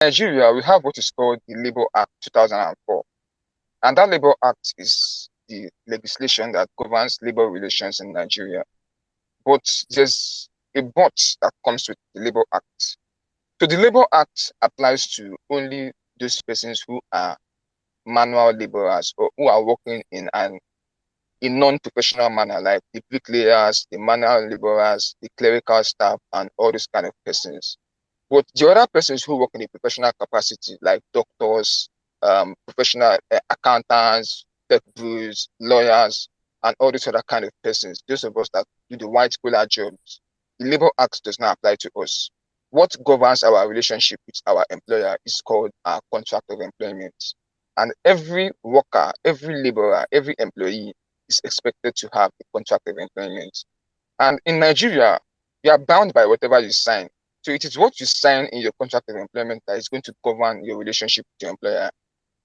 Nigeria, we have what is called the Labour Act 2004. And that Labour Act is the legislation that governs labor relations in Nigeria. But there's a but that comes with the Labour Act. So the Labour Act applies to only those persons who are manual laborers or who are working in an in non-professional manner, like the bricklayers, the manual laborers, the clerical staff, and all those kind of persons. But the other persons who work in a professional capacity, like doctors, professional accountants, tech bros, lawyers, and all these other kind of persons, those of us that do the white collar jobs, the Labour Act does not apply to us. What governs our relationship with our employer is called our contract of employment. And every worker, every laborer, every employee is expected to have a contract of employment. And in Nigeria, you are bound by whatever you sign. So it is what you sign in your contract of employment that is going to govern your relationship with your employer.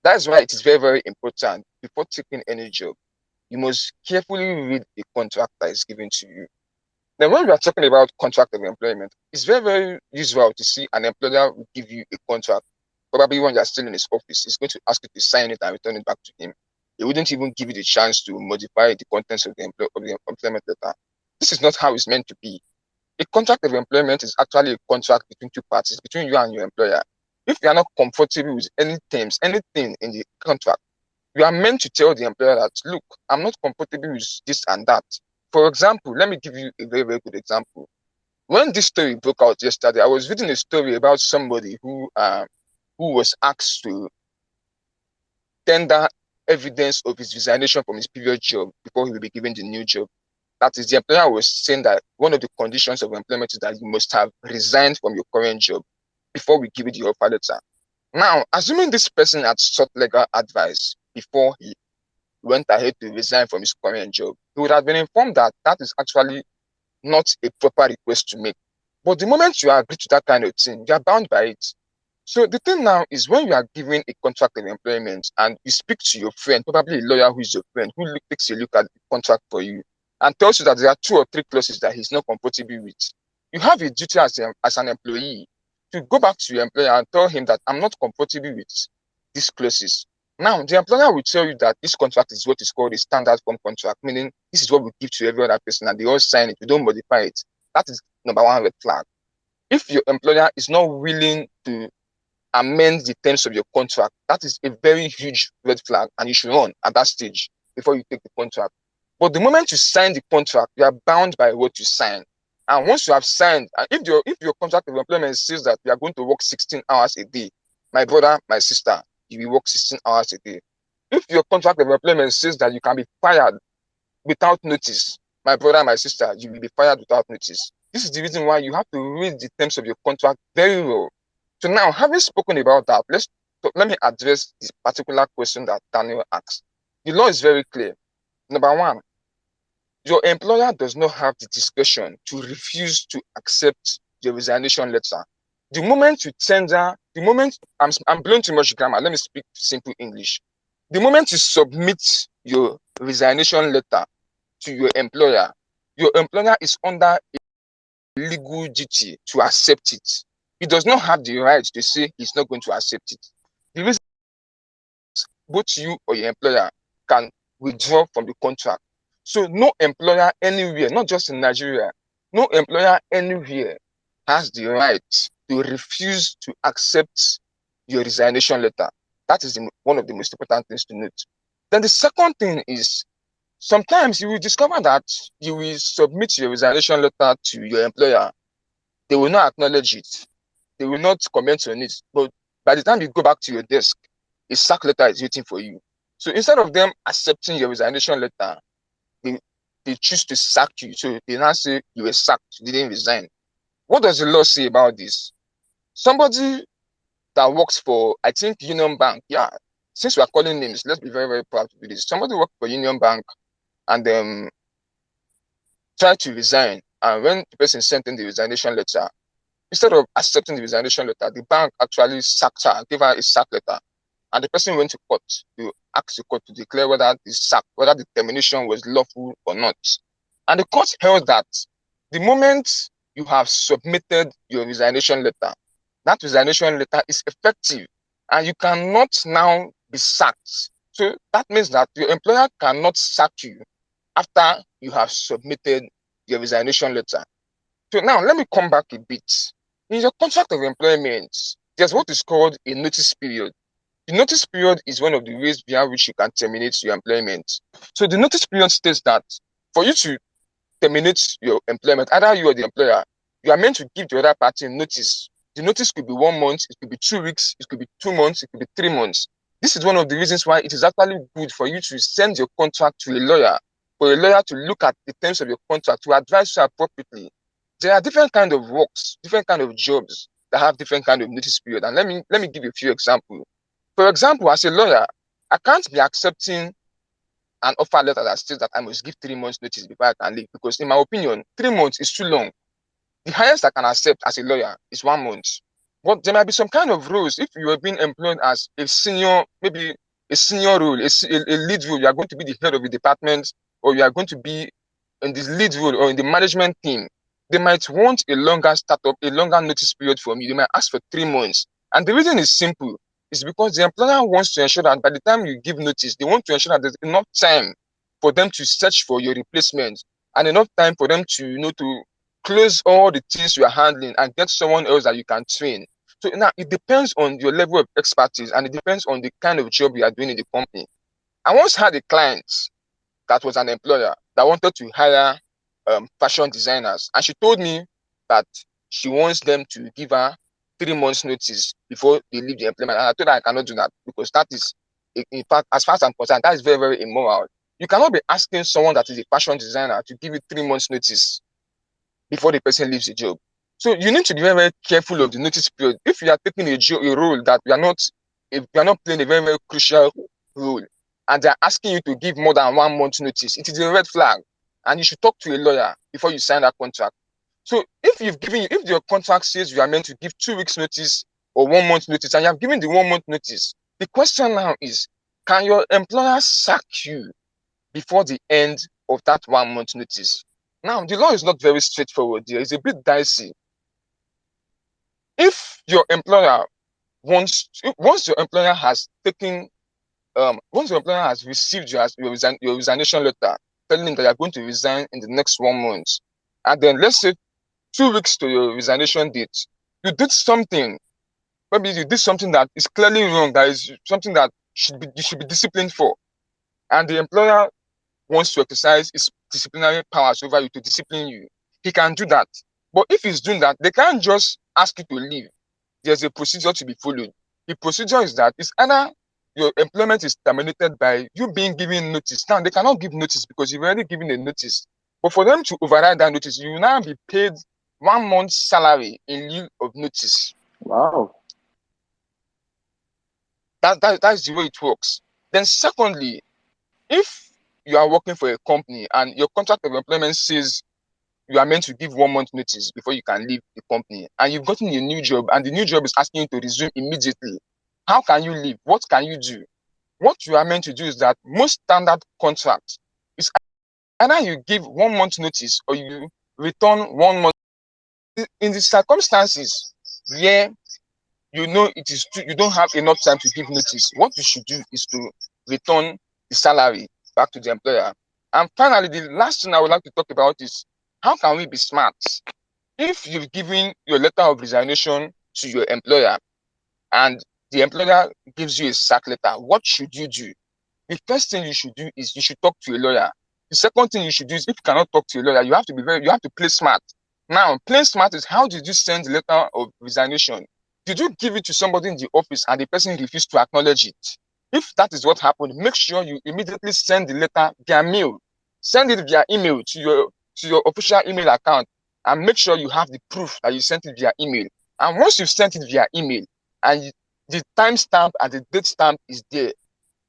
That's why it is very, very important before taking any job. You must carefully read the contract that is given to you. Then when we are talking about contract of employment, it's very, very usual to see an employer will give you a contract. Probably when you're still in his office, he's going to ask you to sign it and return it back to him. He wouldn't even give you the chance to modify the contents of the employment letter. This is not how it's meant to be. A contract of employment is actually a contract between two parties, between you and your employer. If you are not comfortable with any terms, anything in the contract, you are meant to tell the employer that, look, I'm not comfortable with this and that. For example, let me give you a very, very good example. When this story broke out yesterday, I was reading a story about somebody who was asked to tender evidence of his resignation from his previous job before he will be given the new job. That is, the employer was saying that one of the conditions of employment is that you must have resigned from your current job before we give you the offer letter. Now, assuming this person had sought legal advice before he went ahead to resign from his current job, he would have been informed that that is actually not a proper request to make. But the moment you agree to that kind of thing, you are bound by it. So the thing now is when you are given a contract of employment and you speak to your friend, probably a lawyer who is your friend, who takes a look at the contract for you and tells you that there are 2 or 3 clauses that he's not comfortable with, you have a duty as an employee to go back to your employer and tell him that I'm not comfortable with these clauses. Now, the employer will tell you that this contract is what is called a standard form contract, meaning this is what we give to every other person and they all sign it. We don't modify it. That is number 1 red flag. If your employer is not willing to amend the terms of your contract, that is a very huge red flag and you should run at that stage before you take the contract. But the moment you sign the contract, you are bound by what you sign. And once you have signed, and if your contract of employment says that you are going to work 16 hours a day, my brother, my sister, you will work 16 hours a day. If your contract of employment says that you can be fired without notice, my brother, my sister, you will be fired without notice. This is the reason why you have to read the terms of your contract very well. So now, having spoken about that, let me address this particular question that Daniel asked. The law is very clear. Number 1, your employer does not have the discretion to refuse to accept your resignation letter. The moment you tender, the moment I'm blowing too much grammar, let me speak simple English. The moment you submit your resignation letter to your employer is under a legal duty to accept it. He does not have the right to say he's not going to accept it. The reason both you or your employer can withdraw from the contract. So no employer anywhere, not just in Nigeria, no employer anywhere has the right to refuse to accept your resignation letter. That is one of the most important things to note. Then the second thing is, sometimes you will discover that you will submit your resignation letter to your employer. They will not acknowledge it. They will not comment on it. But by the time you go back to your desk, a sack letter is waiting for you. So instead of them accepting your resignation letter, they choose to sack you. So they now say you were sacked, you didn't resign. What does the law say about this? Somebody that works for, I think, Union Bank, yeah, since we are calling names, let's be very, very proud to do this. Somebody worked for Union Bank and tried to resign. And when the person sent in the resignation letter, instead of accepting the resignation letter, the bank actually sacked her, gave her a sack letter. And the person went to court to ask the court to declare whether the termination was lawful or not. And the court held that the moment you have submitted your resignation letter, that resignation letter is effective and you cannot now be sacked. So that means that your employer cannot sack you after you have submitted your resignation letter. So now let me come back a bit. In your contract of employment, there's what is called a notice period. The notice period is one of the ways via which you can terminate your employment. So the notice period states that for you to terminate your employment, either you or the employer, you are meant to give the other party notice. The notice could be 1 month, it could be 2 weeks, it could be 2 months, it could be 3 months. This is one of the reasons why it is actually good for you to send your contract to a lawyer, for a lawyer to look at the terms of your contract, to advise you appropriately. There are different kind of works, different kind of jobs that have different kind of notice period. And let me give you a few examples. For example, as a lawyer, I can't be accepting an offer letter that states that I must give 3 months notice before I can leave, because in my opinion, 3 months is too long. The highest I can accept as a lawyer is 1 month. But there might be some kind of rules. If you are being employed as a senior, maybe a senior role, a lead role, you are going to be the head of the department, or you are going to be in this lead role or in the management team, they might want a longer startup, a longer notice period from you. They might ask for 3 months. And the reason is simple. It's because the employer wants to ensure that by the time you give notice, they want to ensure that there's enough time for them to search for your replacement and enough time for them to, to close all the things you are handling and get someone else that you can train. So now it depends on your level of expertise and it depends on the kind of job you are doing in the company. I once had a client that was an employer that wanted to hire fashion designers, and she told me that she wants them to give her 3 months notice before they leave the employment. And I told her I cannot do that because that is, in fact, as far as I'm concerned, that is very, very immoral. You cannot be asking someone that is a fashion designer to give you 3 months notice before the person leaves the job. So you need to be very, very careful of the notice period. If you are taking a role that if you are not playing a very, very crucial role, and they're asking you to give more than 1 month notice, it is a red flag. And you should talk to a lawyer before you sign that contract. So if your contract says you are meant to give 2 weeks notice or 1 month notice, and you have given the 1 month notice, the question now is, can your employer sack you before the end of that 1 month notice? Now, the law is not very straightforward here. It's a bit dicey. If your employer once your employer has received your resignation letter telling him that you're going to resign in the next 1 month, and then let's say 2 weeks to your resignation date, you did something, maybe you did something that is clearly wrong, that is something that you should be disciplined for, and the employer wants to exercise his disciplinary powers over you to discipline you, he can do that. But if he's doing that, they can't just ask you to leave. There's a procedure to be followed. The procedure is that it's either your employment is terminated by you being given notice. Now, they cannot give notice because you've already given a notice. But for them to override that notice, you will now be paid 1 month's salary in lieu of notice. Wow. That's the way it works. Then secondly, if you are working for a company and your contract of employment says you are meant to give 1 month notice before you can leave the company, and you've gotten a new job and the new job is asking you to resume immediately, how can you leave? What can you do? What you are meant to do is that most standard contracts is either you give 1 month notice or you return 1 month. In the circumstances where you don't have enough time to give notice, what you should do is to return the salary back to the employer. And finally, the last thing I would like to talk about is how can we be smart? If you've given your letter of resignation to your employer and the employer gives you a sack letter, what should you do? The first thing you should do is you should talk to a lawyer. The second thing you should do is, if you cannot talk to a lawyer, you have to play smart. Now, playing smart is, how did you send the letter of resignation? Did you give it to somebody in the office and the person refused to acknowledge it? If that is what happened, make sure you immediately send the letter via mail. Send it via email to your official email account, and make sure you have the proof that you sent it via email. And once you've sent it via email and the timestamp and the date stamp is there,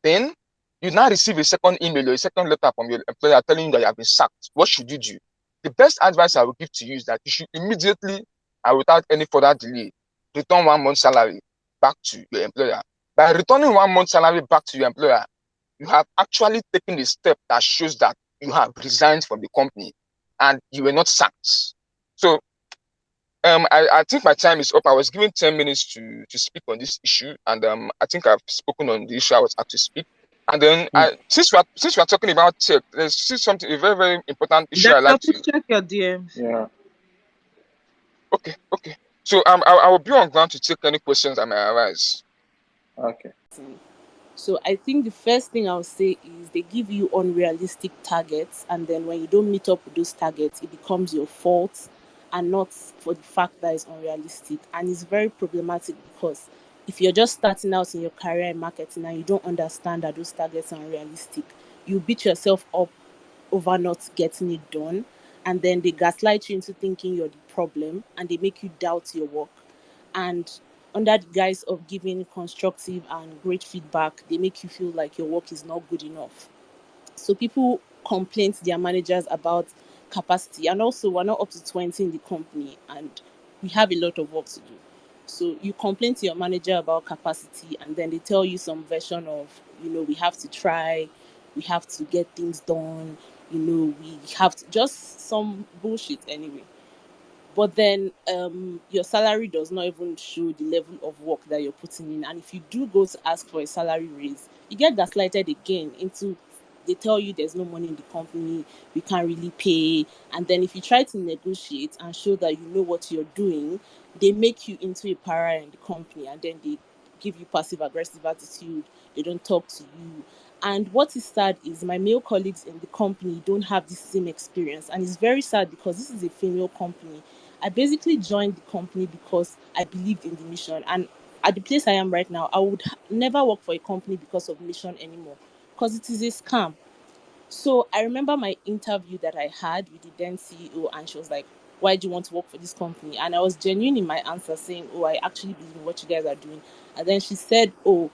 then you now receive a second email or a second letter from your employer telling you that you have been sacked. What should you do? The best advice I will give to you is that you should immediately and without any further delay return 1 month salary back to your employer. By returning 1 month salary back to your employer, you have actually taken a step that shows that you have resigned from the company and you were not sacked. So I think my time is up. I was given 10 minutes to speak on this issue, and I think I've spoken on the issue I was asked to speak. And then since we're talking about tech, there's still something a very, very important issue I Daniel, like to. please check your DMs. Yeah. Okay. So I will be on ground to take any questions that may arise. Okay. So I think the first thing I'll say is they give you unrealistic targets, and then when you don't meet up with those targets, it becomes your fault and not for the fact that it's unrealistic. And it's very problematic because if you're just starting out in your career in marketing and you don't understand that those targets are unrealistic, you beat yourself up over not getting it done, and then they gaslight you into thinking you're the problem and they make you doubt your work. And under the guise of giving constructive and great feedback, they make you feel like your work is not good enough. So people complain to their managers about capacity, and also we're not up to 20 in the company and we have a lot of work to do. So you complain to your manager about capacity, and then they tell you some version of, we have to try, we have to get things done, we have to, just some bullshit anyway. But then your salary does not even show the level of work that you're putting in. And if you do go to ask for a salary raise, you get gaslighted again into, they tell you there's no money in the company, we can't really pay. And then if you try to negotiate and show that you know what you're doing, they make you into a pariah in the company, and then they give you passive aggressive attitude, they don't talk to you. And what is sad is my male colleagues in the company don't have the same experience. And it's very sad because this is a female company. I basically joined the company because I believed in the mission. And at the place I am right now, I would never work for a company because of mission anymore, because it is a scam. So I remember my interview that I had with the then CEO, and she was like, "Why do you want to work for this company?" And I was genuine in my answer, saying, "Oh, I actually believe in what you guys are doing." And then she said, "Oh,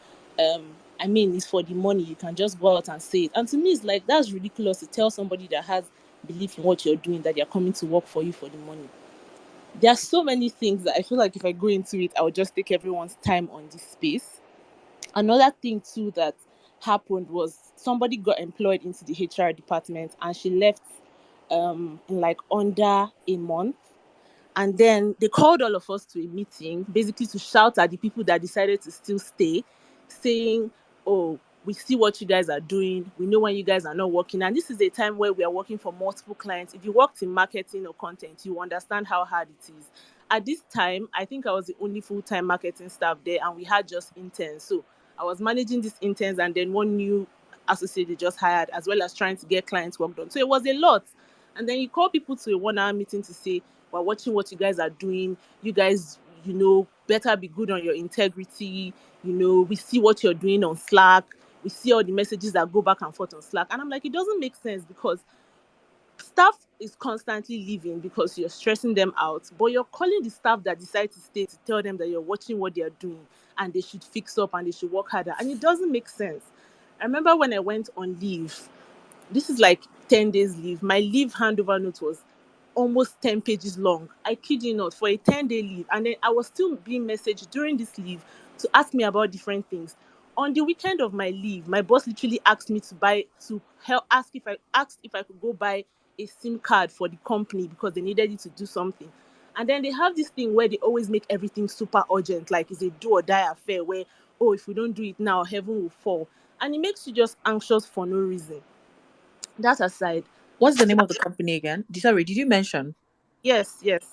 I mean, it's for the money. You can just go out and say it." And to me, it's like, that's ridiculous to tell somebody that has belief in what you're doing that they're coming to work for you for the money. There are so many things that I feel like if I go into it, I would just take everyone's time on this space. Another thing too that happened was somebody got employed into the HR department and she left in like under a month. And then they called all of us to a meeting, basically to shout at the people that decided to still stay, saying, "Oh, we see what you guys are doing. We know when you guys are not working." And this is a time where we are working for multiple clients. If you worked in marketing or content, you understand how hard it is. At this time, I think I was the only full-time marketing staff there, and we had just interns. So I was managing these interns and then one new associate they just hired, as well as trying to get clients work done. So it was a lot. And then you call people to a 1 hour meeting to say, "We're watching what you guys are doing. You guys, better be good on your integrity. We see what you're doing on Slack. We see all the messages that go back and forth on Slack." And I'm like, it doesn't make sense, because staff is constantly leaving because you're stressing them out, but you're calling the staff that decide to stay to tell them that you're watching what they're doing and they should fix up and they should work harder. And it doesn't make sense. I remember when I went on leave, this is like 10 days leave. My leave handover note was almost 10 pages long. I kid you not, for a 10-day leave. And then I was still being messaged during this leave to ask me about different things. On the weekend of my leave, my boss literally asked me to help, asked if I could go buy a SIM card for the company because they needed it to do something. And then they have this thing where they always make everything super urgent, like it's a do or die affair where, oh, if we don't do it now, heaven will fall. And it makes you just anxious for no reason. That aside, What's the name of the company again? Sorry, did you mention? yes, yes.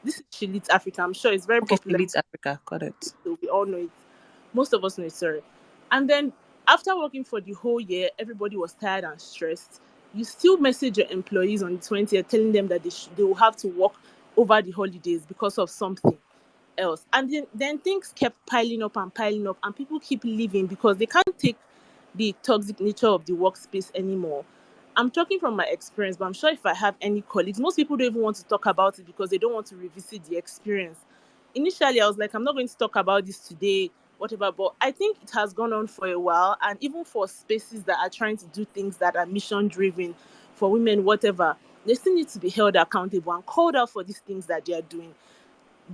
This is Chilit Africa. I'm sure it's very Okay, popular, Philips Africa. Got it. so we all know it. Most of us know it, sorry. And then after working for the whole year, everybody was tired and stressed. You still message your employees on the 20th telling them that they will have to work over the holidays because of something else. And then things kept piling up, and people keep leaving because they can't take the toxic nature of the workspace anymore. I'm talking from my experience, but I'm sure if I have any colleagues, most people don't even want to talk about it because they don't want to revisit the experience. Initially, I was like, I'm not going to talk about this today, whatever, but I think it has gone on for a while. And even for spaces that are trying to do things that are mission driven for women, whatever, they still need to be held accountable and called out for these things that they are doing.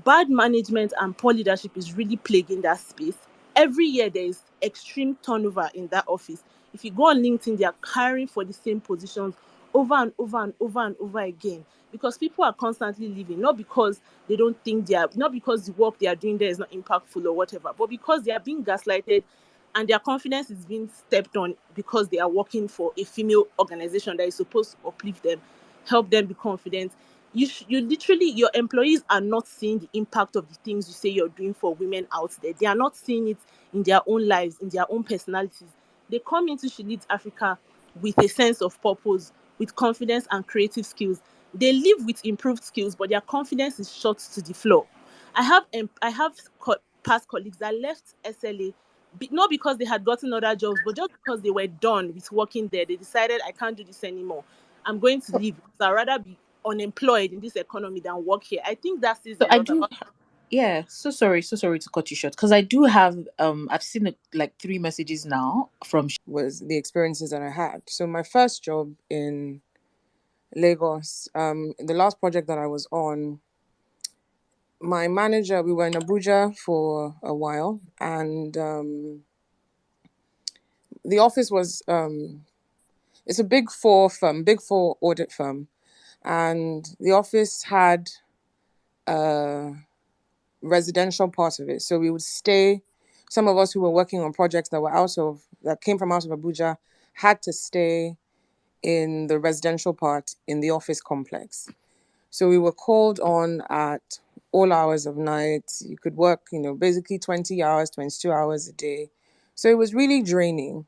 Bad management and poor leadership is really plaguing that space. Every year there is extreme turnover in that office. If you go on LinkedIn, they are hiring for the same positions over and over and over and over again, because people are constantly leaving, not because they don't think not because the work they are doing there is not impactful or whatever, but because they are being gaslighted and their confidence is being stepped on because they are working for a female organization that is supposed to uplift them, help them be confident. You literally, your employees are not seeing the impact of the things you say you're doing for women out there. They are not seeing it in their own lives, in their own personalities. They come into She Leads Africa with a sense of purpose, with confidence and creative skills. They live with improved skills, but their confidence is shot to the floor. I have past colleagues that left SLA, not because they had gotten other jobs, but just because they were done with working there. They decided, I can't do this anymore. I'm going to leave because I'd rather be unemployed in this economy than work here. I think that says So a I lot do, about. yeah. So sorry to cut you short, because I do have I've seen like 3 messages now from was the experiences that I had. So my first job in Lagos, the last project that I was on, my manager, we were in Abuja for a while, and the office was it's a big four audit firm, and the office had a residential part of it. So we would stay. Some of us who were working on projects that came from out of Abuja had to stay in the residential part in the office complex. So we were called on at all hours of night. You could work, basically 20 hours, 22 hours a day. So it was really draining.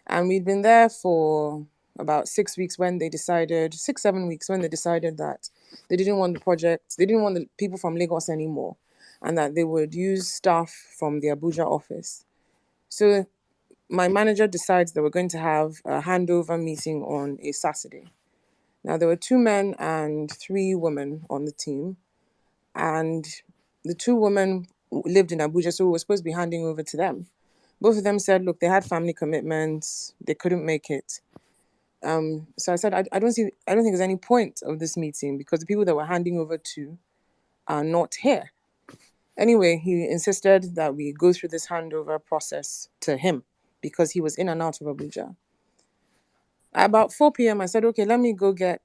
And we'd been there for about 6 weeks when they decided, 6, 7 weeks when they decided that they didn't want the project, they didn't want the people from Lagos anymore, and that they would use staff from the Abuja office. So my manager decides that we're going to have a handover meeting on a Saturday. Now, there were 2 men and 3 women on the team, and the 2 women lived in Abuja, so we were supposed to be handing over to them. Both of them said, look, they had family commitments, they couldn't make it. So I said, I don't think there's any point of this meeting because the people that we're handing over to are not here. Anyway, he insisted that we go through this handover process to him because he was in and out of Abuja. At about 4 p.m., I said, okay, let me go get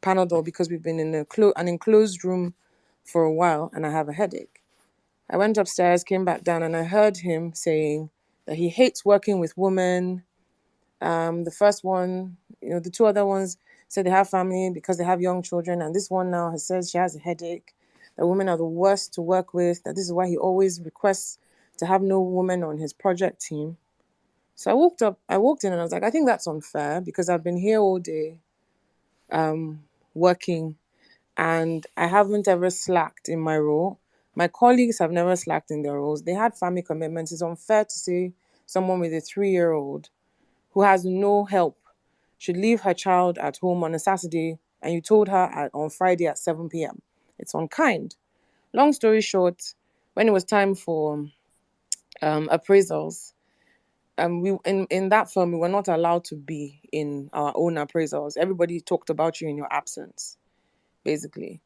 Panadol because we've been in an enclosed room for a while and I have a headache. I went upstairs, came back down, and I heard him saying that he hates working with women. The first one, the 2 other ones said they have family because they have young children, and this one now has said she has a headache, that women are the worst to work with, that this is why he always requests to have no woman on his project team. So I walked in and I was like, I think that's unfair because I've been here all day working and I haven't ever slacked in my role. My colleagues have never slacked in their roles. They had family commitments. It's unfair to say someone with a 3-year-old who has no help should leave her child at home on a Saturday and you told her on Friday at 7 p.m. It's unkind. Long story short, when it was time for appraisals, we in that firm we were not allowed to be in our own appraisals. Everybody talked about you in your absence, basically.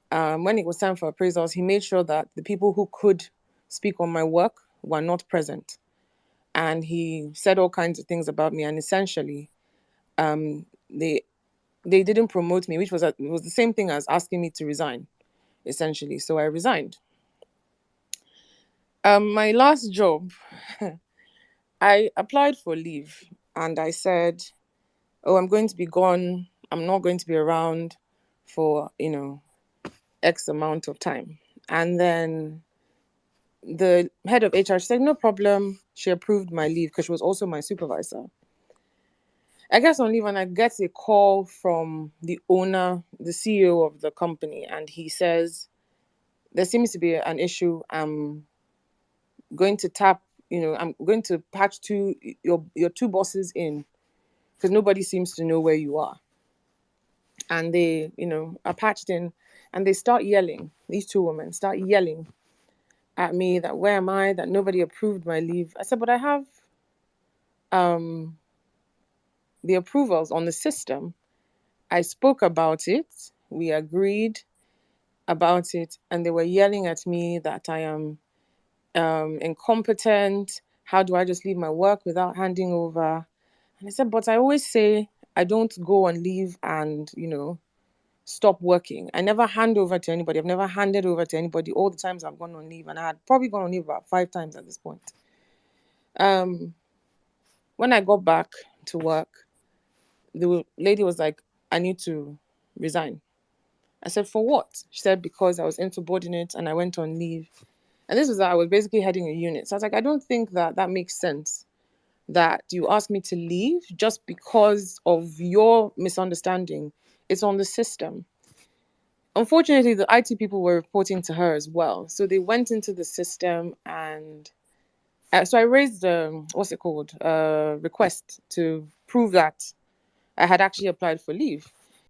When it was time for appraisals, he made sure that the people who could speak on my work were not present. And he said all kinds of things about me. And essentially, they didn't promote me, which was the same thing as asking me to resign, essentially. So I resigned. My last job, I applied for leave and I said, oh, I'm going to be gone. I'm not going to be around for, X amount of time. And then the head of HR said, no problem. She approved my leave because she was also my supervisor. I guess on leave and I get a call from the owner, the CEO of the company, and he says, there seems to be an issue. I'm going to I'm going to patch your 2 bosses in because nobody seems to know where you are. And they, are patched in and they start yelling. These 2 women start yelling at me that where am I, that nobody approved my leave. I said, but I have the approvals on the system. I spoke about it. We agreed about it. And they were yelling at me that I am incompetent. How do I just leave my work without handing over? And I said, but I always say I don't go on leave and, stop working. I never hand over to anybody. I've never handed over to anybody all the times I've gone on leave, and I had probably gone on leave about 5 times at this point. When I got back to work, the lady was like, I need to resign. I said, for what? She said, because I was insubordinate and I went on leave. And this was that I was basically heading a unit. So I was like, I don't think that makes sense, that you ask me to leave just because of your misunderstanding. It's on the system. Unfortunately, the IT people were reporting to her as well. So they went into the system, and so I raised what's it called? Request to prove that I had actually applied for leave.